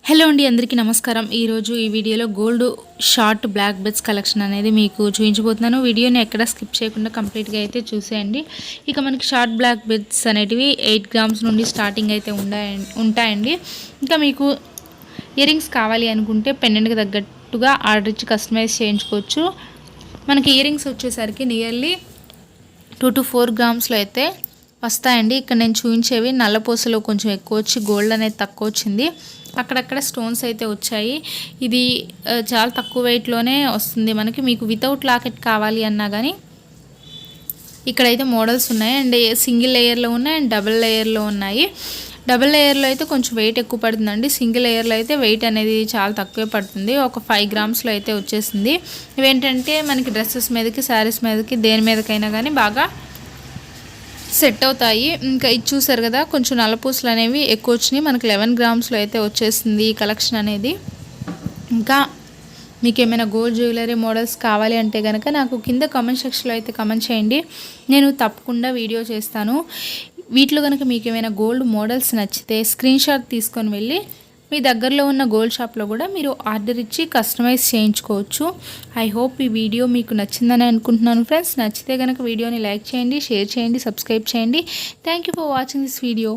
Hello అండి, అందరికీ నమస్కారం. ఈరోజు ఈ వీడియోలో gold short black beads collection అనేది మీకు చూపించబోతున్నాను. వీడియోని ఎక్కడ స్కిప్ చేయకుండా కంప్లీట్గా అయితే చూసేయండి. ఇక మనకి షార్ట్ బ్లాక్ బెడ్స్ అనేటివి 8 గ్రామ్స్ నుండి స్టార్టింగ్ అయితే ఉంటాయండి. ఇంకా మీకు ఇయర్ రింగ్స్ కావాలి అనుకుంటే పెండెంట్కి తగ్గట్టుగా ఆర్డర్ ఇచ్చి కస్టమైజ్ చేయించుకోవచ్చు. మనకి ఇయర్ రింగ్స్ వచ్చేసరికి నియర్లీ 2 to 4 గ్రామ్స్లో అయితే వస్తాయండి. ఇక్కడ నేను చూపించేవి నల్లపూసలో కొంచెం ఎక్కువ వచ్చి గోల్డ్ అనేది తక్కువ వచ్చింది. అక్కడక్కడ స్టోన్స్ అయితే వచ్చాయి. ఇది చాలా తక్కువ వెయిట్లోనే వస్తుంది మనకి. మీకు వితౌట్ లాకెట్ కావాలి అన్నా కానీ ఇక్కడైతే మోడల్స్ ఉన్నాయి. అండ్ సింగిల్ లేయర్లో ఉన్నాయి అండ్ డబుల్ లేయర్లో ఉన్నాయి. డబుల్ లేయర్లో అయితే కొంచెం వెయిట్ ఎక్కువ పడుతుందండి. సింగిల్ లేయర్లో అయితే వెయిట్ అనేది చాలా తక్కువే పడుతుంది. ఒక 5 గ్రామ్స్లో అయితే వచ్చేసింది. ఇవేంటంటే మనకి డ్రెస్సెస్ మీదకి, శారీస్ మీదకి, దేని మీదకైనా కానీ బాగా సెట్ అవుతాయి. ఇంకా ఇది చూసారు కదా, కొంచెం నల్లపూసలు అనేవి ఎక్కువ వచ్చినాయి. మనకి 11 గ్రామ్స్లో అయితే వచ్చేసింది ఈ కలెక్షన్ అనేది. ఇంకా మీకు ఏమైనా గోల్డ్ జ్యువెలరీ మోడల్స్ కావాలి అంటే కనుక నాకు కింద కామెంట్ సెక్షన్లో అయితే కామెంట్ చేయండి. నేను తప్పకుండా వీడియో చేస్తాను. వీటిలో కనుక మీకు ఏమైనా గోల్డ్ మోడల్స్ నచ్చితే స్క్రీన్ షాట్ తీసుకొని వెళ్ళి మీ దగ్గరలో ఉన్న గోల్డ్ షాప్లో కూడా మీరు ఆర్డర్ ఇచ్చి కస్టమైజ్ చేయించుకోవచ్చు. ఐ హోప్ ఈ వీడియో మీకు నచ్చిందని అనుకుంటున్నాను ఫ్రెండ్స్. నచ్చితే కనుక వీడియోని లైక్ చేయండి, షేర్ చేయండి, సబ్స్క్రైబ్ చేయండి. Thank you for watching this video.